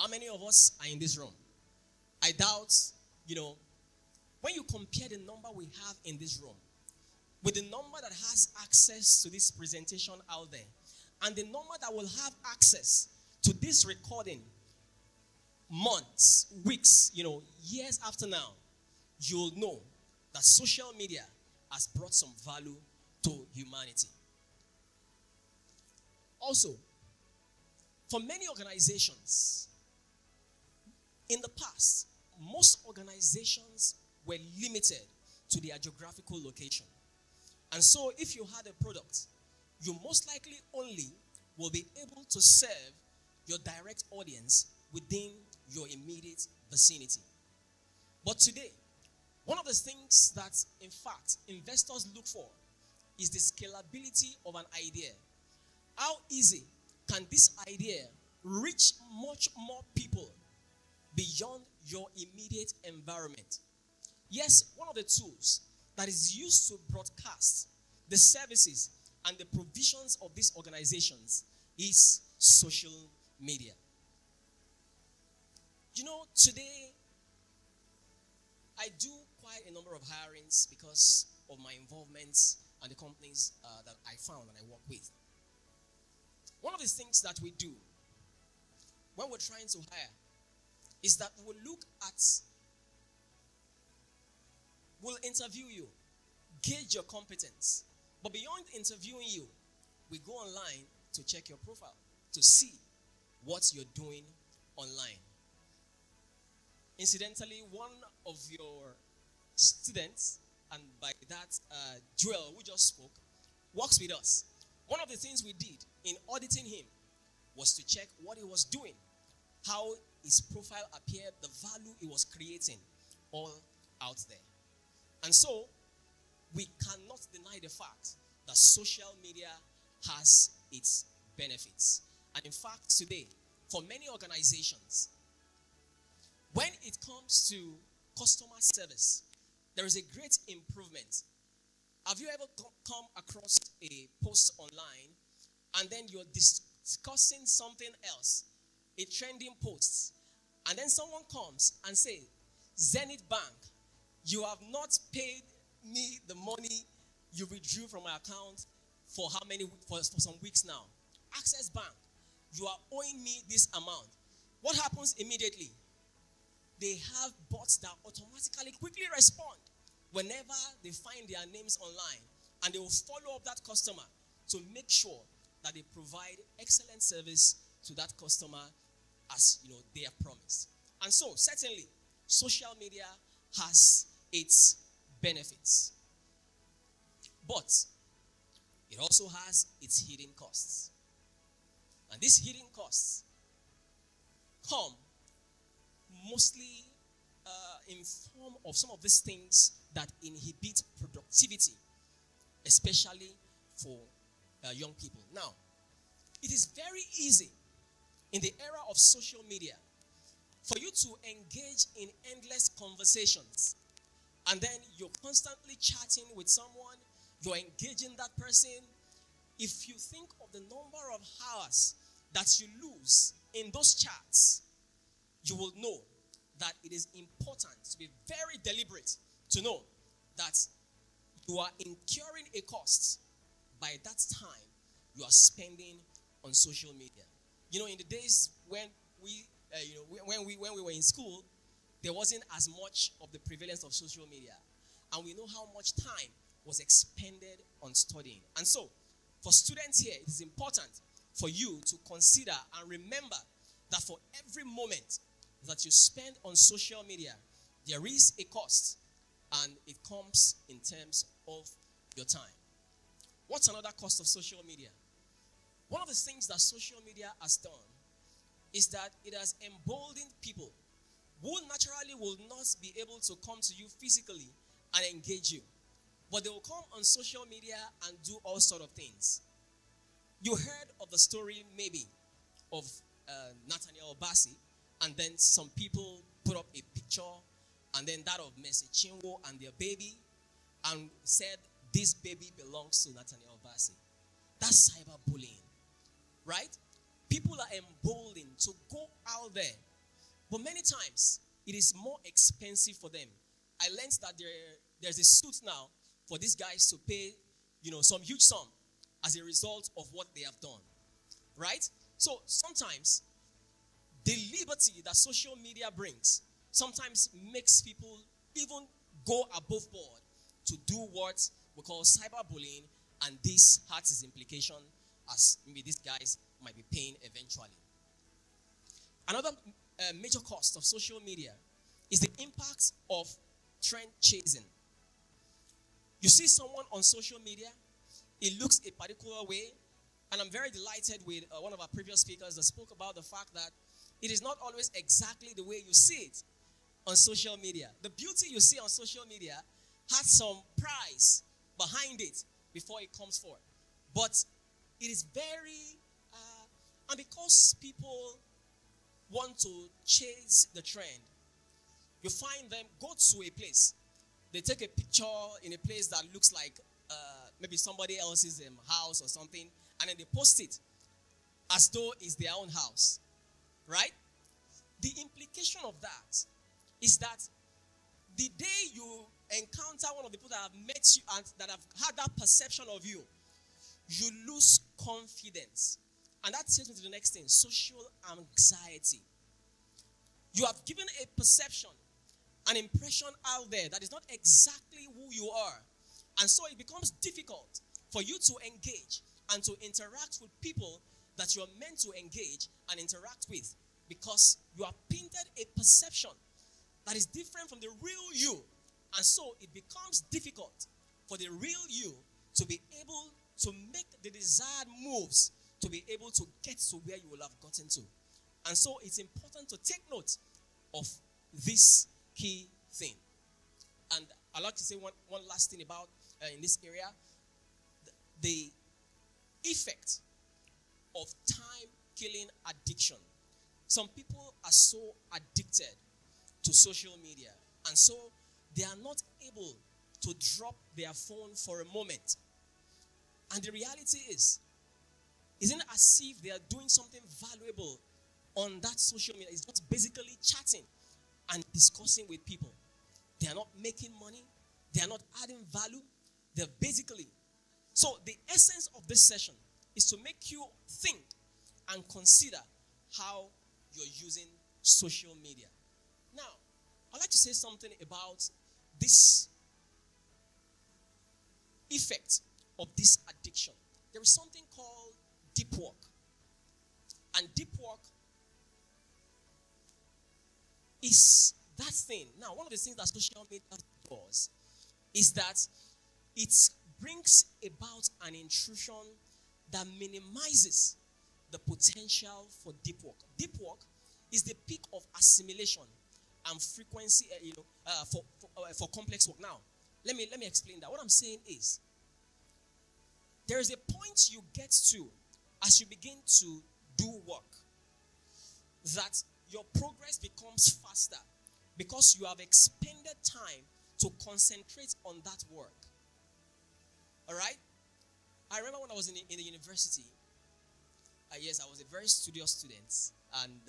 How many of us are in this room? I doubt, when you compare the number we have in this room with the number that has access to this presentation out there and the number that will have access to this recording months, weeks, years after now, you'll know that social media has brought some value to humanity. Also, for many organizations, in the past, most organizations were limited to their geographical location. And so if you had a product, you most likely only will be able to serve your direct audience within your immediate vicinity. But today, one of the things that, in fact, investors look for is the scalability of an idea. How easy can this idea reach much more people beyond your immediate environment? Yes, one of the tools that is used to broadcast the services and the provisions of these organizations is social media. Today, I do quite a number of hirings because of my involvement and the companies that I found and I work with. One of the things that we do when we're trying to hire is that we'll interview you, gauge your competence. But beyond interviewing you, we go online to check your profile, to see what you're doing online. Incidentally, one of your students, and by that Joel who just spoke, works with us. One of the things we did in auditing him was to check what he was doing, how his profile appeared, the value he was creating, all out there. And so, we cannot deny the fact that social media has its benefits. And in fact, today, for many organizations, when it comes to customer service, there is a great improvement. Have you ever come across a post online and then you're discussing something else, a trending post, and then someone comes and says, Zenith Bank, you have not paid me the money you withdrew from my account for some weeks now. Access Bank, you are owing me this amount. What happens immediately? They have bots that automatically quickly respond whenever they find their names online, and they will follow up that customer to make sure that they provide excellent service to that customer as they have promised. And so, certainly, social media has its benefits. But it also has its hidden costs. And these hidden costs come mostly in form of some of these things that inhibit productivity, especially for young people. Now, it is very easy in the era of social media for you to engage in endless conversations, and then you're constantly chatting with someone, you're engaging that person. If you think of the number of hours that you lose in those chats, you will know that it is important to be very deliberate to know that you are incurring a cost by that time you are spending on social media. In the days when we were in school, there wasn't as much of the prevalence of social media, and we know how much time was expended on studying. And so, for students here, it is important for you to consider and remember that for every moment that you spend on social media, there is a cost, and it comes in terms of your time. What's another cost of social media? One of the things that social media has done is that it has emboldened people who naturally will not be able to come to you physically and engage you, but they will come on social media and do all sorts of things. You heard of the story maybe of Nathaniel Bassi, and then some people put up a picture, and then that of Mercy Chinwo and their baby, and said this baby belongs to Nathaniel Bassi. That's cyberbullying, right? People are emboldened to go out there But many times, it is more expensive for them. I learned that there's a suit now for these guys to pay, some huge sum as a result of what they have done. Right? So sometimes, the liberty that social media brings sometimes makes people even go above board to do what we call cyberbullying, and this has its implication as maybe these guys might be paying eventually. Another major cost of social media is the impact of trend chasing. You see someone on social media, it looks a particular way, and I'm very delighted with one of our previous speakers that spoke about the fact that it is not always exactly the way you see it on social media. The beauty you see on social media has some price behind it before it comes forth. But it is very, and because people want to chase the trend, you find them go to a place. They take a picture in a place that looks like maybe somebody else's house or something, and then they post it as though it's their own house. Right? The implication of that is that the day you encounter one of the people that have met you and that have had that perception of you, you lose confidence. And that takes me to the next thing, social anxiety. You have given a perception, an impression out there that is not exactly who you are. And so it becomes difficult for you to engage and to interact with people that you're meant to engage and interact with, because you have painted a perception that is different from the real you. And so it becomes difficult for the real you to be able to make the desired moves to be able to get to where you will have gotten to. And so it's important to take note of this key thing. And I'd like to say one last thing about in this area, the effect of time-killing addiction. Some people are so addicted to social media, and so they are not able to drop their phone for a moment. And the reality is, isn't it as if they are doing something valuable on that social media? It's just basically chatting and discussing with people. They are not making money. They are not adding value. They're basically. So the essence of this session is to make you think and consider how you're using social media. Now, I'd like to say something about this effect of this addiction. There is something called deep work. And deep work is that thing. Now, one of the things that social media does is that it brings about an intrusion that minimizes the potential for deep work. Deep work is the peak of assimilation and frequency for complex work. Now, let me explain that. What I'm saying is, there is a point you get to as you begin to do work that your progress becomes faster because you have expended time to concentrate on that work. All right? I remember when I was in the university, yes, I was a very studious student, and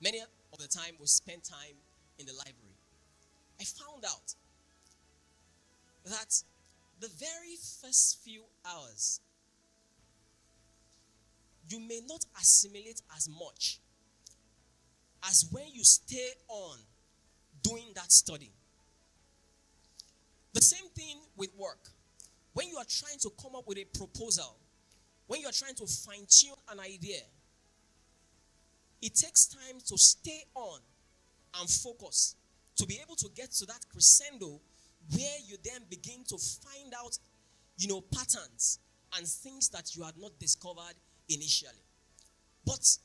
many of the time we spent time in the library. I found out that the very first few hours, you may not assimilate as much as when you stay on doing that study. The same thing with work. When you are trying to come up with a proposal, when you are trying to fine-tune an idea, it takes time to stay on and focus to be able to get to that crescendo where you then begin to find out, patterns and things that you had not discovered initially. But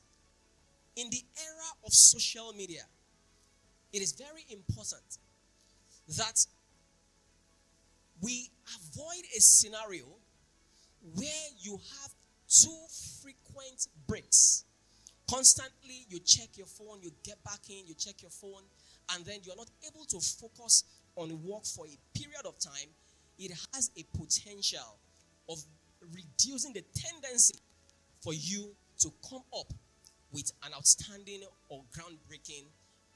in the era of social media, it is very important that we avoid a scenario where you have too frequent breaks. Constantly, you check your phone, you get back in, you check your phone, and then you're not able to focus on work for a period of time. It has a potential of reducing the tendency for you to come up with an outstanding or groundbreaking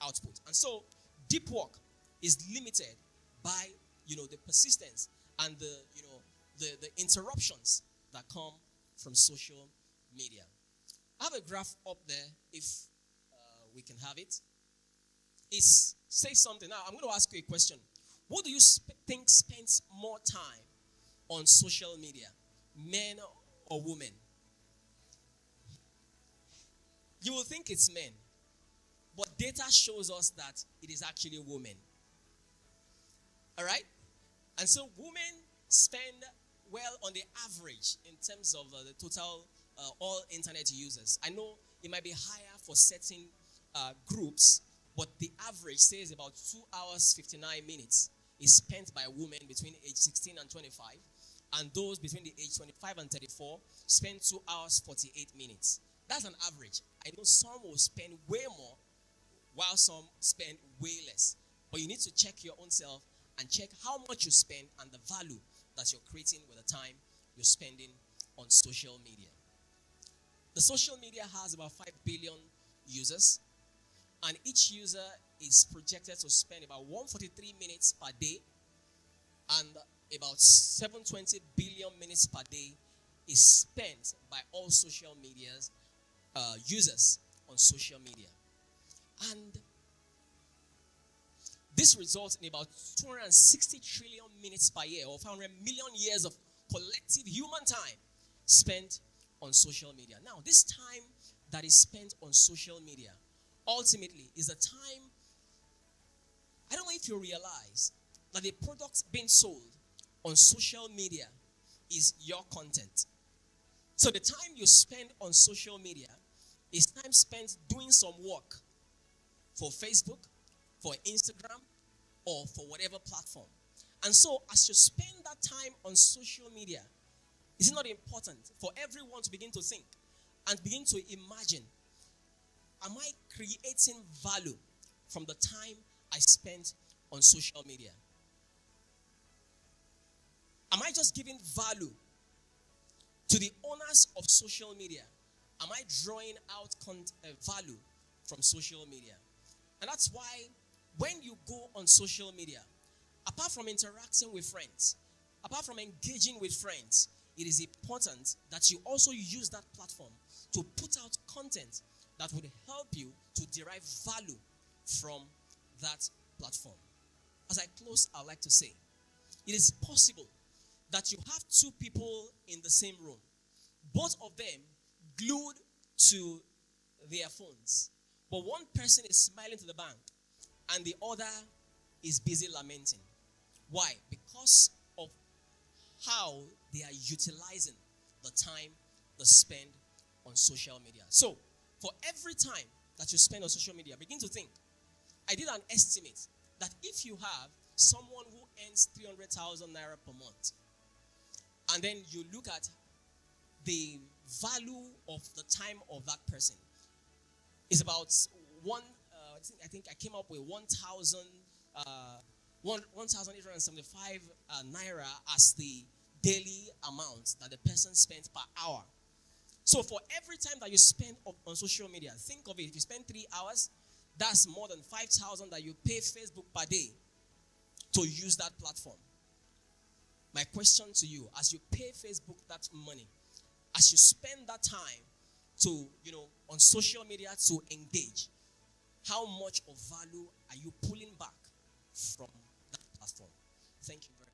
output. And so deep work is limited by, the persistence and the interruptions that come from social media. I have a graph up there if we can have it. It says something. Now, I'm going to ask you a question. Who do you think spends more time on social media, men or women? You will think it's men, but data shows us that it is actually women. All right? And so women spend, well, on the average, in terms of the total all internet users. I know it might be higher for certain groups, but the average says about 2 hours, 59 minutes is spent by women between age 16 and 25. And those between the age 25 and 34 spend 2 hours, 48 minutes. That's an average. I know some will spend way more, while some spend way less. But you need to check your own self and check how much you spend and the value that you're creating with the time you're spending on social media. The social media has about 5 billion users, and each user is projected to spend about 143 minutes per day, and about 720 billion minutes per day is spent by all social media's users on social media. And this results in about 260 trillion minutes per year, or 500 million years of collective human time spent on social media. Now, this time that is spent on social media ultimately is a time, I don't know if you realize that the product being sold on social media is your content. So the time you spend on social media is time spent doing some work for Facebook, for Instagram, or for whatever platform. And so as you spend that time on social media, is it not important for everyone to begin to think and begin to imagine, am I creating value from the time I spent on social media? Am I just giving value to the owners of social media? Am I drawing out value from social media? And that's why when you go on social media, apart from interacting with friends, apart from engaging with friends, it is important that you also use that platform to put out content that would help you to derive value from that platform. As I close, I'd like to say, it is possible that you have two people in the same room, both of them glued to their phones, but one person is smiling to the bank and the other is busy lamenting. Why? Because of how they are utilizing the time they spend on social media. So, for every time that you spend on social media, begin to think. I did an estimate that if you have someone who earns 300,000 naira per month, and then you look at the value of the time of that person, is about I think I came up with 1,875 naira as the daily amount that the person spent per hour. So for every time that you spend on social media, think of it. If you spend 3 hours, that's more than 5,000 that you pay Facebook per day to use that platform. My question to you, as you pay Facebook that money, as you spend that time to, on social media to engage, how much of value are you pulling back from that platform? Thank you very much.